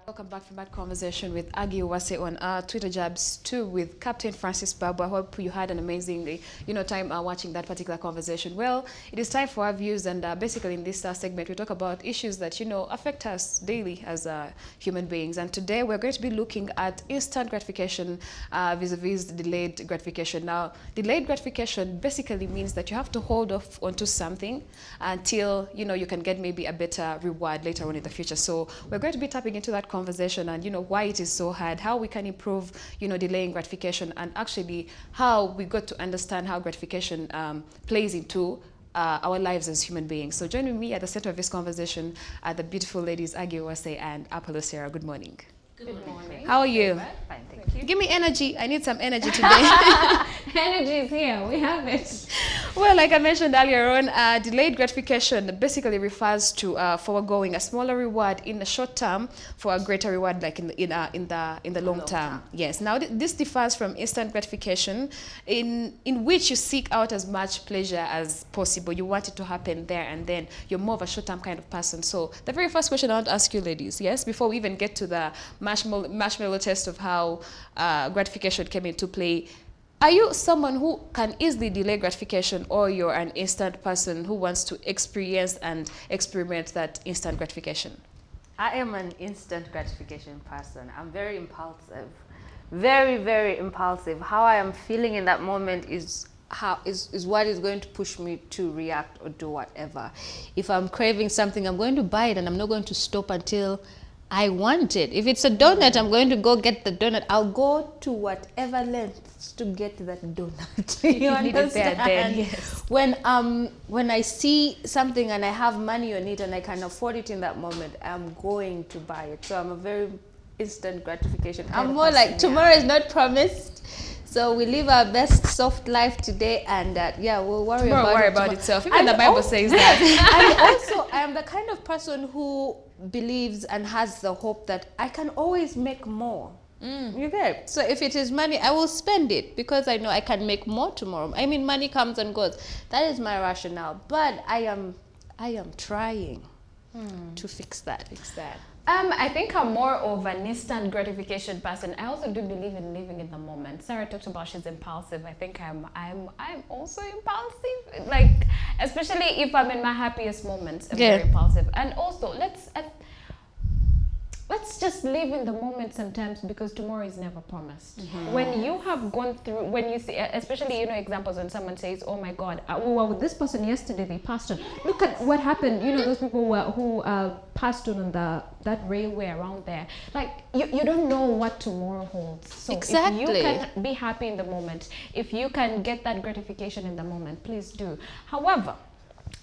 Welcome back from that conversation with Agi Uwase on Twitter Jabs 2 with Captain Francis Babu. I hope you had an amazing time watching that particular conversation. Well, it is time for our views, and basically in this segment we talk about issues that affect us daily as human beings. And today we're going to be looking at instant gratification vis-a-vis delayed gratification. Now, delayed gratification basically means that you have to hold off onto something until you can get maybe a better reward later on in the future. So we're going to be tapping into that conversation and why it is so hard, how we can improve delaying gratification, and actually how we got to understand how gratification plays into our lives as human beings. So joining me at the center of this conversation are the beautiful ladies Agi Uwase and Apollo Sarah. Good morning. Good morning. How are you? Fine, thank you. Give me energy. I need some energy today. Energy is here. We have it. Well, like I mentioned earlier on, delayed gratification basically refers to foregoing a smaller reward in the short term for a greater reward, like in the long term. Yes. Now this differs from instant gratification, in which you seek out as much pleasure as possible. You want it to happen there and then. You're more of a short term kind of person. So the very first question I want to ask you, ladies, yes, before we even get to the marshmallow test of how gratification came into play. Are you someone who can easily delay gratification, or you're an instant person who wants to experience and experiment that instant gratification? I am an instant gratification person. I'm very impulsive. Very, very impulsive. How I am feeling in that moment is what is going to push me to react or do whatever. If I'm craving something, I'm going to buy it and I'm not going to stop until I want it. If it's a donut, I'm going to go get the donut. I'll go to whatever lengths to get that donut. You understand? Then, yes. When I see something and I have money on it and I can afford it in that moment, I'm going to buy it. So I'm a very instant gratification. I'm more like tomorrow is not promised. So we live our best soft life today, and we'll worry about itself. Even the Bible says that. And also, I am the kind of person who believes and has the hope that I can always make more. You get? So if it is money, I will spend it because I know I can make more tomorrow. I mean, money comes and goes. That is my rationale. But I am trying to fix that. I think I'm more of an instant gratification person. I also do believe in living in the moment. Sarah talked about she's impulsive. I think I'm also impulsive. Like, especially if I'm in my happiest moments, I'm very impulsive. And also, let's just live in the moment sometimes, because tomorrow is never promised. When you have gone through, when you see, especially examples when someone says, "Oh my God, we were with this person yesterday. They passed on. Look at what happened." Those people who passed on that railway around there. Like you don't know what tomorrow holds. So exactly. If you can be happy in the moment, if you can get that gratification in the moment, please do. However,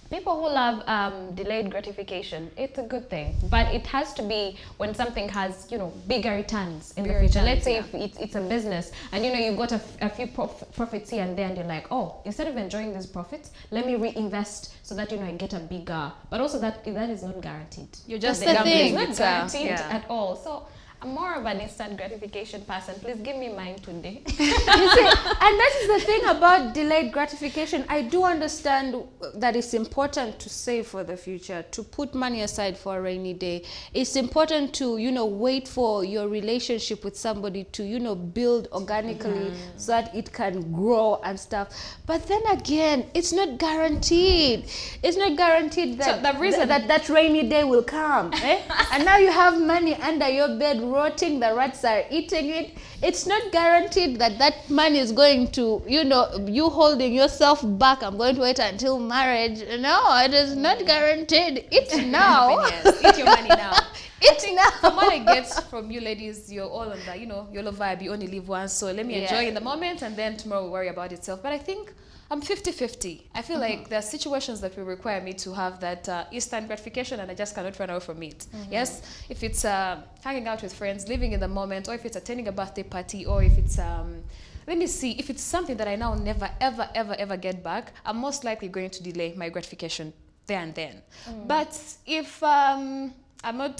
people who love delayed gratification, it's a good thing, but it has to be when something has bigger returns in the future. Let's say if it's a business and you got a few profits here and there, and you're like, oh, instead of enjoying these profits, let me reinvest so that I get a bigger. But also that is not guaranteed. You're just It's gambling. not guaranteed at all. So I'm more of an instant gratification person. Please give me mine today. You see, and that is the thing about delayed gratification. I do understand that it's important to save for the future, to put money aside for a rainy day. It's important to, wait for your relationship with somebody to, build organically so that it can grow and stuff. But then again, it's not guaranteed. It's not guaranteed that so the reason that rainy day will come. And now you have money under your bed rotting, the rats are eating it. It's not guaranteed that money is going to, you holding yourself back. I'm going to wait until marriage. No, it is not guaranteed. It's now. Yes, eat your money now. It's now. From what I get from you ladies, you're all on the, YOLO vibe. You only live once, so let me enjoy in the moment, and then tomorrow we'll worry about itself. But I think I'm 50-50. I feel like there are situations that will require me to have that instant gratification, and I just cannot run away from it. Yes, if it's hanging out with friends, living in the moment, or if it's attending a birthday party, or if it's let me see, if it's something that I now never ever get back, I'm most likely going to delay my gratification there and then. But if I'm not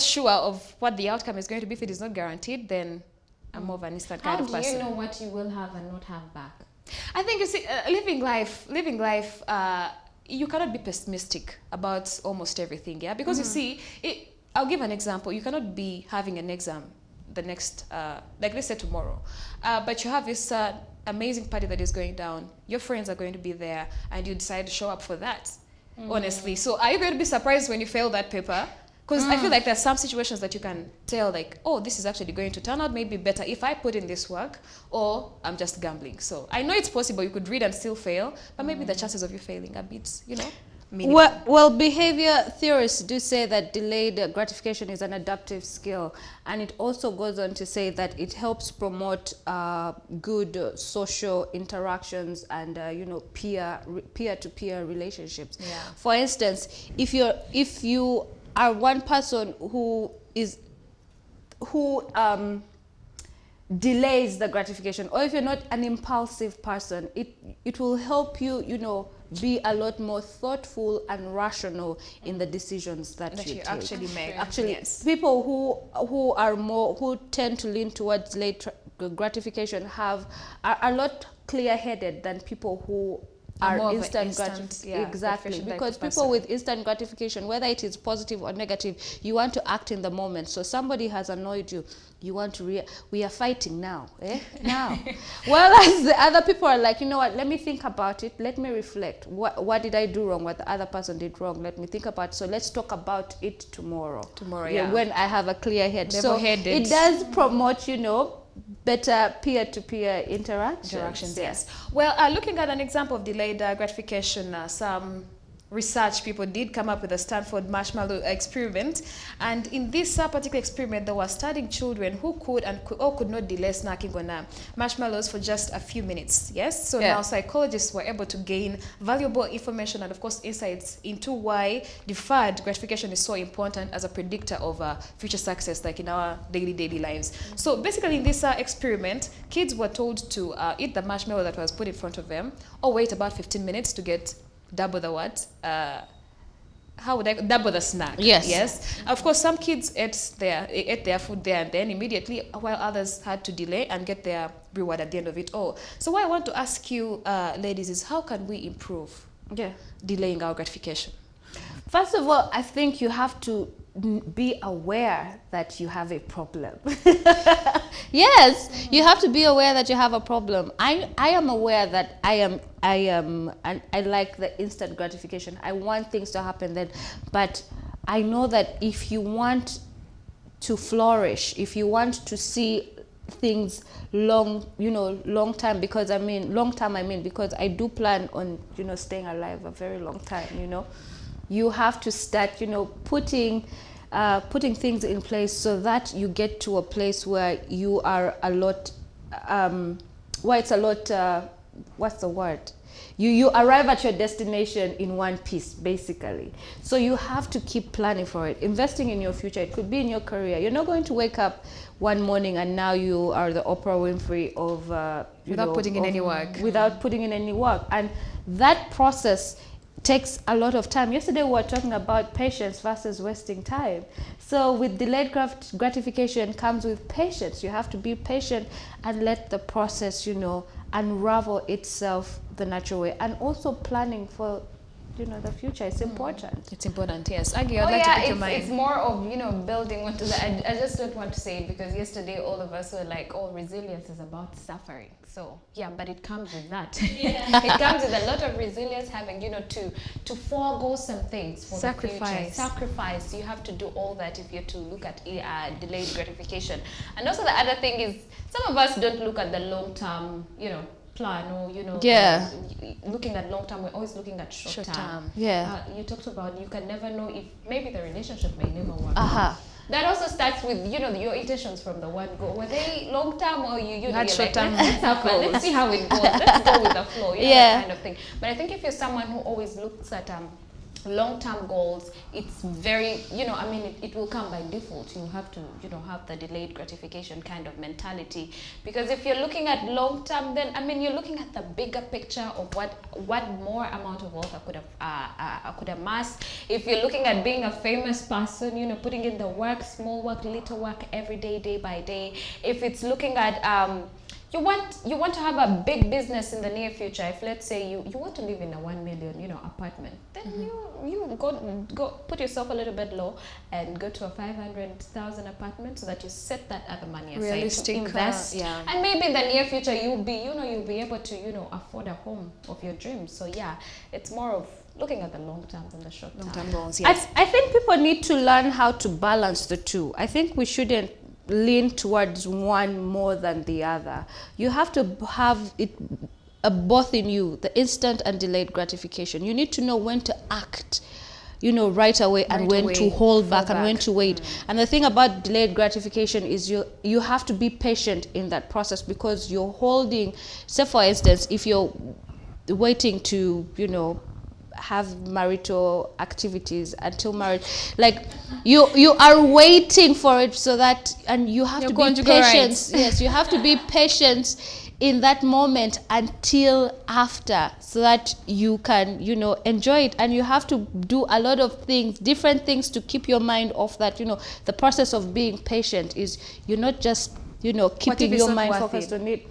sure of what the outcome is going to be, if it is not guaranteed, then I'm more of an instant kind of person. How do you know what you will have and not have back? I think, you see, living life, you cannot be pessimistic about almost everything, yeah? Because you see, I'll give an example. You cannot be having an exam the next, like let's say tomorrow, but you have this amazing party that is going down. Your friends are going to be there, and you decide to show up for that. Honestly, so are you going to be surprised when you fail that paper? Because I feel like there's some situations that you can tell, like, oh, this is actually going to turn out maybe better if I put in this work, or I'm just gambling. So I know it's possible you could read and still fail, but maybe the chances of you failing are a bit, you know, minimal. Well, behavior theorists do say that delayed gratification is an adaptive skill, and it also goes on to say that it helps promote good social interactions and you know, peer-to-peer relationships. Yeah. For instance, if you are one person who delays the gratification, or if you're not an impulsive person, it will help you, you know, be a lot more thoughtful and rational in the decisions that you take. Actually make. Actually, yes. People who tend to lean towards delayed gratification are a lot clear-headed than people who are instant gratification. Exactly, because people with instant gratification, whether it is positive or negative, you want to act in the moment. So somebody has annoyed you, you want to we are fighting now, now. Whereas the other people are like, you know what, let me think about it, let me reflect. What did I do wrong? What the other person did wrong? Let me think about it. So let's talk about it tomorrow. Yeah. When I have a clear head. Level-headed. So it does promote, you know, better peer-to-peer interactions. Yes. Well, looking at an example of delayed gratification, some research people did come up with a Stanford marshmallow experiment, and in this particular experiment they were studying children who could not delay snacking on marshmallows for just a few minutes. Yes, so now psychologists were able to gain valuable information and of course insights into why deferred gratification is so important as a predictor of future success, like in our daily lives. So basically in this experiment, kids were told to eat the marshmallow that was put in front of them, or wait about 15 minutes to get double the what? Double the snack? Yes. Of course, some kids ate their food there and then immediately, while others had to delay and get their reward at the end of it all. So what I want to ask you, ladies, is how can we improve delaying our gratification? First of all, I think you have to be aware that you have a problem. Yes, you have to be aware that you have a problem. I am aware that I like the instant gratification. I want things to happen then, but I know that if you want to flourish, if you want to see things long time, because I mean because I do plan on, you know, staying alive a very long time, you know. You have to start, you know, putting things in place so that you get to a place where you are a lot, what's the word? You arrive at your destination in one piece, basically. So you have to keep planning for it, investing in your future. It could be in your career. You're not going to wake up one morning and now you are the Oprah Winfrey of, without putting in any work. Without putting in any work. And that process takes a lot of time. Yesterday we were talking about patience versus wasting time. So with delayed gratification comes with patience. You have to be patient and let the process, you know, unravel itself the natural way. And also planning for, you know, the future. It's important. It's important, yes. Aggie, I'd like to pick your mind. It's more of, you know, building onto that. I just don't want to say it because yesterday all of us were like, oh, resilience is about suffering. So yeah, but it comes with that. It comes with a lot of resilience, having, you know, to forego some things for the future. Sacrifice. You have to do all that if you're to look at delayed gratification. And also the other thing is, some of us don't look at the long term, you know, plan, or, you know, looking at long term. We're always looking at short term. You talked about you can never know if maybe the relationship may never work. That also starts with, you know, your intentions from the one go. Were they long term, or you had short term? Let's see how it goes. Let's go with the flow. You know, that kind of thing. But I think if you're someone who always looks at long-term goals, it's very, you know, I mean, it will come by default. You have to, you know, have the delayed gratification kind of mentality, because if you're looking at long-term, then I mean, you're looking at the bigger picture of what more amount of wealth I could amass. If you're looking at being a famous person, you know, putting in the work, small work, little work, every day, day by day. If it's looking at you want to have a big business in the near future. If let's say you want to live in a 1 million apartment, then you go put yourself a little bit low and go to a 500,000 apartment so that you set that other money aside Realistic, to invest. And maybe in the near future you'll be able to afford a home of your dreams. So yeah, it's more of looking at the long term than the short term. Long-term goals, yes. I think people need to learn how to balance the two. I think we shouldn't lean towards one more than the other. You have to have it both in you, the instant and delayed gratification. You need to know when to act, right away, and when to hold back and when to wait. And the thing about delayed gratification is you have to be patient in that process, because you're holding, say for instance, if you're waiting to, have marital activities until marriage, like you are waiting for it, so that, and you have to be patient. Yes, you have to be patient in that moment until after, so that you can enjoy it. And you have to do a lot of things, different things, to keep your mind off that. The process of being patient is you're not just keeping your mind focused on it.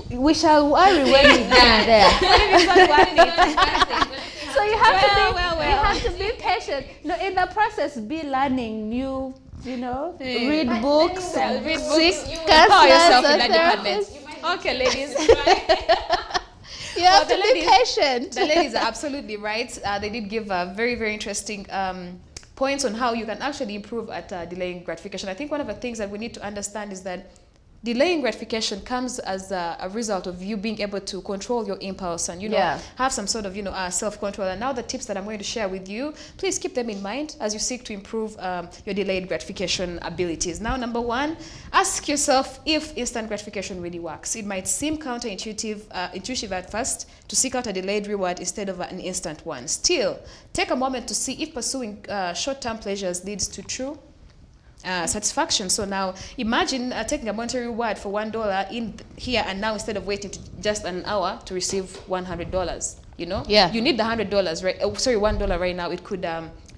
We shall worry when we get there. So you have to be patient. In the process, be learning new, read books, seek counselors. Okay, ladies. You have to be patient. The ladies are absolutely right. They did give very, very interesting points on how you can actually improve at delaying gratification. I think one of the things that we need to understand is that delaying gratification comes as a result of you being able to control your impulse and have some sort of self-control. And now the tips that I'm going to share with you, please keep them in mind as you seek to improve your delayed gratification abilities. Now, number one, ask yourself if instant gratification really works. It might seem intuitive at first to seek out a delayed reward instead of an instant one. Still, take a moment to see if pursuing short-term pleasures leads to true satisfaction. So now imagine taking a monetary reward for $1 in here and now, instead of waiting to just an hour to receive $100. You need the $100, right? $1 right now. It could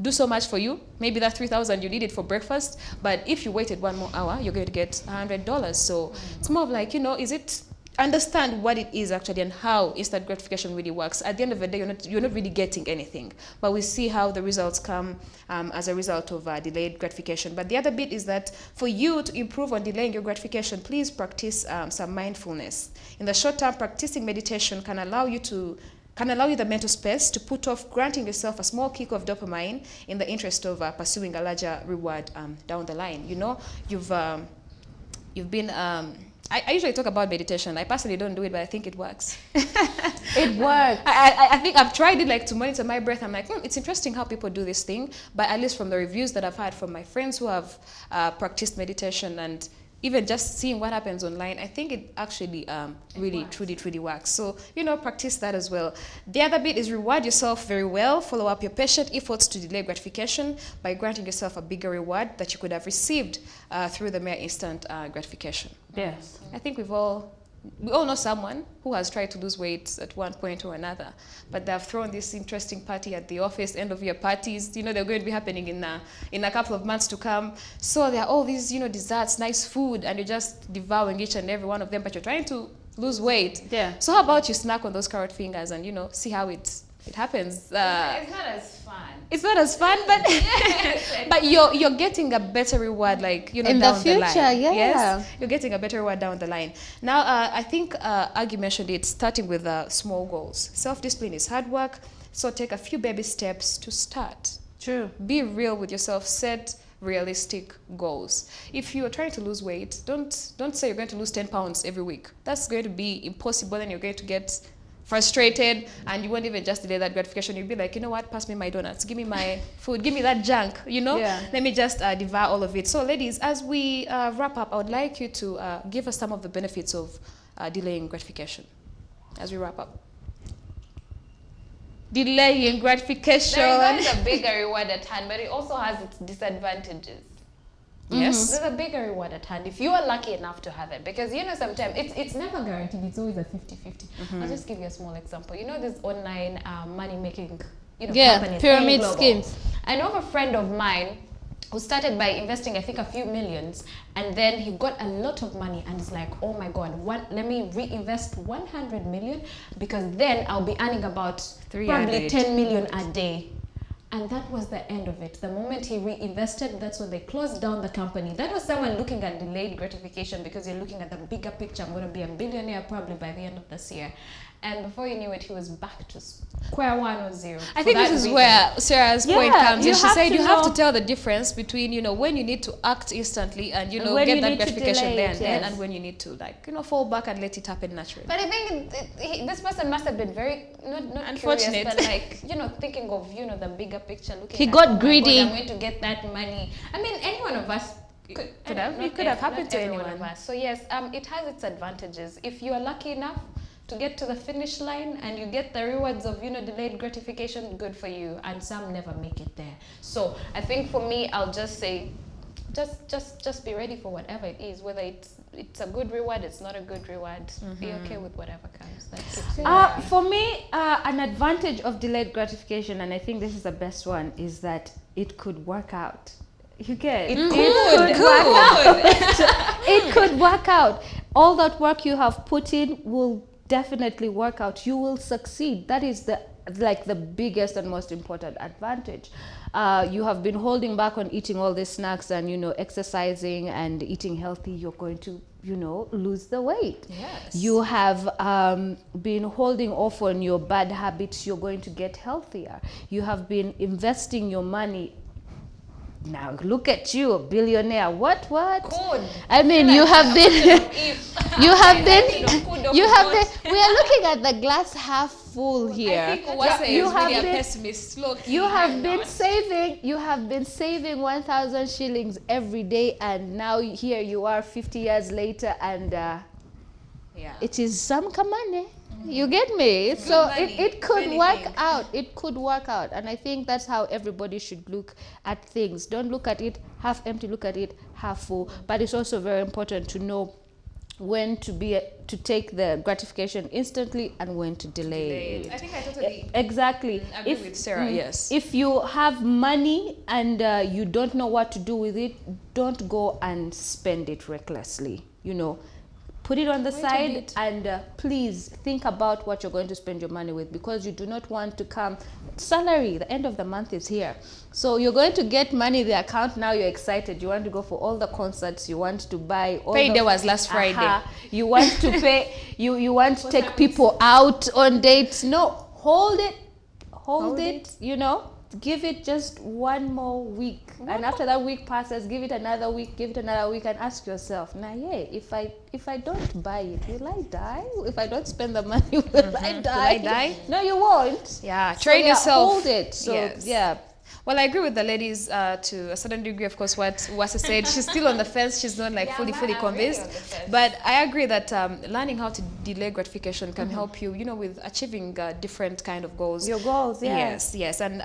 do so much for you. Maybe that $3,000 you need it for breakfast, but if you waited one more hour, you're going to get $100. So it's more of like, is it, understand what it is actually and how instant gratification really works. At the end of the day, you're not really getting anything, but we see how the results come as a result of delayed gratification. But the other bit is that for you to improve on delaying your gratification, please practice some mindfulness. In the short term, practicing meditation can allow you the mental space to put off granting yourself a small kick of dopamine in the interest of pursuing a larger reward down the line. You've been I usually talk about meditation. I personally don't do it, but I think it works. It works. I think I've tried it, like, to monitor my breath. I'm like, it's interesting how people do this thing. But at least from the reviews that I've had from my friends who have practiced meditation, and even just seeing what happens online, I think it actually really, truly works. So, practice that as well. The other bit is reward yourself very well. Follow up your patient efforts to delay gratification by granting yourself a bigger reward that you could have received through the mere instant gratification. Yes. I think we all know someone who has tried to lose weight at one point or another, but they've thrown this interesting party at the office, end of year parties. They're going to be happening in a couple of months to come. So there are all these, desserts, nice food, and you're just devouring each and every one of them, but you're trying to lose weight. Yeah. So how about you snack on those carrot fingers and, see how it happens. It's not as fun. It's not as fun, but but you're getting a better reward, like, in down the future, the line. yeah. Yes, you're getting a better reward down the line. Now, I think Aggie mentioned it, starting with small goals. Self-discipline is hard work, so take a few baby steps to start. True. Be real with yourself. Set realistic goals. If you are trying to lose weight, don't say you're going to lose 10 pounds every week. That's going to be impossible, and you're going to get frustrated, and you won't even just delay that gratification. You'll be like, what, pass me my donuts, give me my food, give me that junk, let me just devour all of it. So ladies, as we wrap up, I would like you to give us some of the benefits of delaying gratification as we wrap up. Delaying gratification. There is a bigger reward at hand, but it also has its disadvantages. Yes. There's a bigger reward at hand if you are lucky enough to have it, because sometimes it's never guaranteed. It's always a 50-50. I'll just give you a small example. This online money making companies, pyramid schemes. I know of a friend of mine who started by investing, I think, a few millions, and then he got a lot of money, and it's like, oh my God, let me reinvest 100 million, because then I'll be earning about probably 10 million a day. And that was the end of it. The moment he reinvested, that's when they closed down the company. That was someone looking at delayed gratification, because you're looking at the bigger picture. I'm going to be a billionaire probably by the end of this year. And before you knew it, he was back to square one or zero. I think this is where Sarah's point comes in. She said you have to tell the difference between, you know, when you need to act instantly and, you know, get that gratification there and then, and when you need to, like, you know, fall back and let it happen naturally. But I think this person must have been very, not unfortunate, curious, but like, you know, thinking of, you know, the bigger picture. Looking he got greedy. I'm going to get that money. I mean, any one of us could have happened to anyone of us. So yes, it has its advantages. If you are lucky enough to get to the finish line and you get the rewards of, you know, delayed gratification, good for you. And some never make it there. So I think for me, I'll just say, just be ready for whatever it is, whether it's a good reward, it's not a good reward. Be okay with whatever comes. That keeps for me, an advantage of delayed gratification, and I think this is the best one, is that it could work out. You get it. It could work out. All that work you have put in will definitely work out. You will succeed. That is the biggest and most important advantage. You have been holding back on eating all these snacks and, you know, exercising and eating healthy. You're going to, you know, lose the weight. Yes. You have been holding off on your bad habits. You're going to get healthier. You have been investing your money. Now look at you, a billionaire. What? Good. I mean, you have been, we are looking at the glass half full here. I think you have been a pessimist. Look, you have been saving 1,000 shillings every day, and now here you are 50 years later, and it is some money. You get me? So it could work out. It could work out. And I think that's how everybody should look at things. Don't look at it half empty, look at it half full. But it's also very important to know when to take the gratification instantly and when to delay it. I think I totally exactly agree with Sarah. Yes. If you have money and you don't know what to do with it, don't go and spend it recklessly. You know, put it on the side and please think about what you're going to spend your money with, because you do not want to come. Salary, the end of the month is here. So you're going to get money in the account. Now you're excited. You want to go for all the concerts. You want to buy all Payday was last Friday. You want to pay. You want to take people out on dates. No, hold it. You know, give it just one more week. And after that week passes, give it another week, and ask yourself, now, if I don't buy it, will I die? If I don't spend the money, will I die? Will I die? No, you won't. Yeah, train yourself. Hold it. So, yeah. Well, I agree with the ladies to a certain degree. Of course, what Wasa said, she's still on the fence. She's not like fully convinced. But I agree that learning how to delay gratification can help you, you know, with achieving different kind of goals. Your goals, Yes. And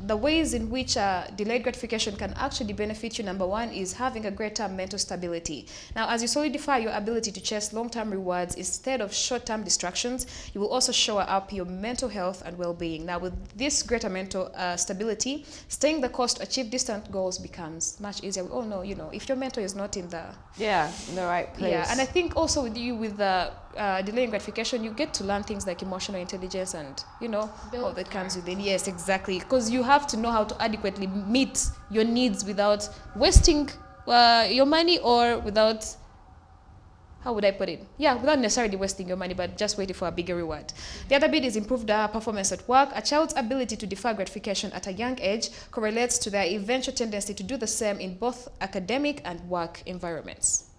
the ways in which delayed gratification can actually benefit you, number one, is having a greater mental stability. Now, as you solidify your ability to chase long-term rewards instead of short-term distractions, you will also show up your mental health and well-being. Now, with this greater mental stability, staying the course to achieve distant goals becomes much easier. We all know, you know, if your mental is not in the right place. Yeah, and I think also with the delaying gratification, you get to learn things like emotional intelligence and, you know, all that comes with it. Yes, exactly. Because you have to know how to adequately meet your needs without wasting your money, or without, how would I put it? Yeah, without necessarily wasting your money, but just waiting for a bigger reward. The other bit is improved performance at work. A child's ability to defer gratification at a young age correlates to their eventual tendency to do the same in both academic and work environments.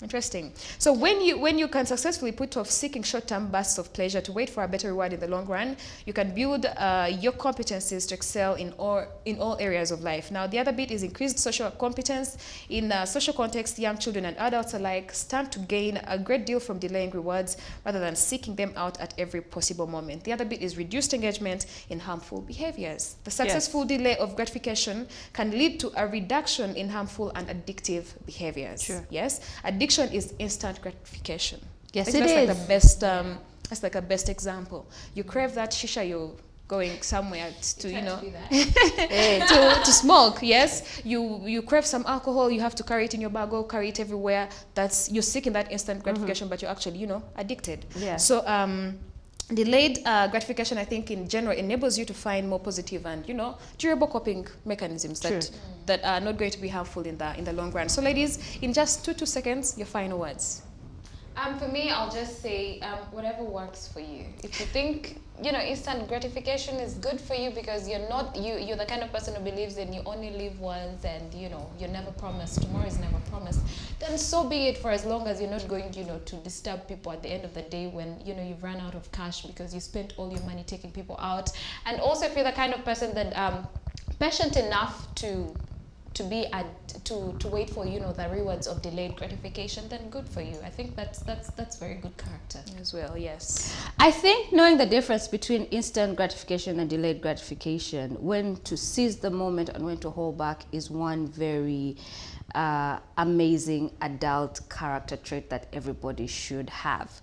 Interesting. So when you can successfully put off seeking short-term bursts of pleasure to wait for a better reward in the long run, you can build your competencies to excel in all areas of life. Now, the other bit is increased social competence. In social context, young children and adults alike stand to gain a great deal from delaying rewards rather than seeking them out at every possible moment. The other bit is reduced engagement in harmful behaviors. The successful delay of gratification can lead to a reduction in harmful and addictive behaviors. Sure. Yes, addiction is instant gratification. Yes, it is. Like the best. That's like a best example. You crave that shisha, you going somewhere to, you know, do that. to smoke. Yes, you crave some alcohol, you have to carry it in your bag or carry it everywhere. That's, you're seeking that instant gratification, but you're actually, you know, addicted. Yeah. So delayed gratification, I think, in general, enables you to find more positive and, you know, durable coping mechanisms that are not going to be harmful in the long run. So, ladies, in just 2 seconds, your final words. For me, I'll just say whatever works for you. If you think, you know, instant gratification is good for you because you're the kind of person who believes in you only live once and, you know, you're never promised, tomorrow is never promised, then so be it, for as long as you're not going, you know, to disturb people at the end of the day when, you know, you've run out of cash because you spent all your money taking people out. And also, if you're the kind of person that patient enough to wait for, you know, the rewards of delayed gratification, then good for you. I think that's very good character As well, yes. I think knowing the difference between instant gratification and delayed gratification, when to seize the moment and when to hold back, is one very amazing adult character trait that everybody should have.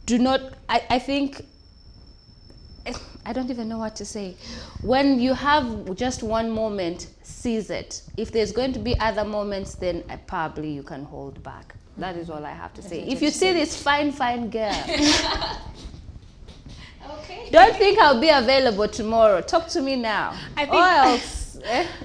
Do not, I think, I don't even know what to say. When you have just one moment, seize it. If there's going to be other moments, then probably you can hold back. That is all I have to say. If you see this fine girl, okay, don't think I'll be available tomorrow. Talk to me now. I think, or else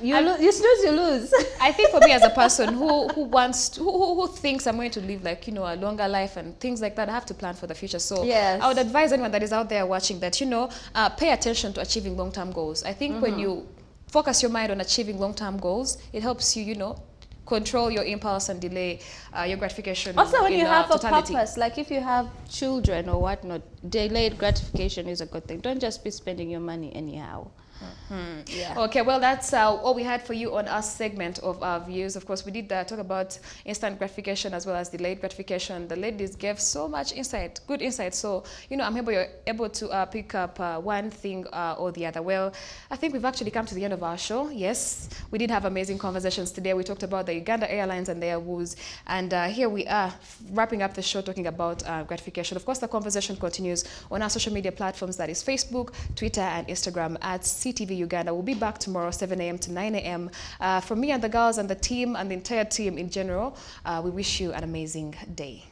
you snooze, you lose. I think for me as a person who thinks I'm going to live, like, you know, a longer life and things like that, I have to plan for the future. So yes, I would advise anyone that is out there watching that, you know, pay attention to achieving long-term goals. I think when you focus your mind on achieving long-term goals, it helps you, you know, control your impulse and delay your gratification. Also, when you have totality. a purpose, like if you have children or whatnot, delayed gratification is a good thing. Don't just be spending your money anyhow. Yeah. Okay, well, that's all we had for you on our segment of our views. Of course, we did talk about instant gratification as well as delayed gratification. The ladies gave so much insight, good insight. So, you know, I'm able, you're able to pick up one thing or the other. Well, I think we've actually come to the end of our show. Yes, we did have amazing conversations today. We talked about the Uganda Airlines and their woes. And here we are wrapping up the show talking about gratification. Of course, the conversation continues on our social media platforms, that is Facebook, Twitter, and Instagram at SEETV Uganda. We'll be back tomorrow, 7 a.m. to 9 a.m. From me and the girls and the team and the entire team in general, we wish you an amazing day.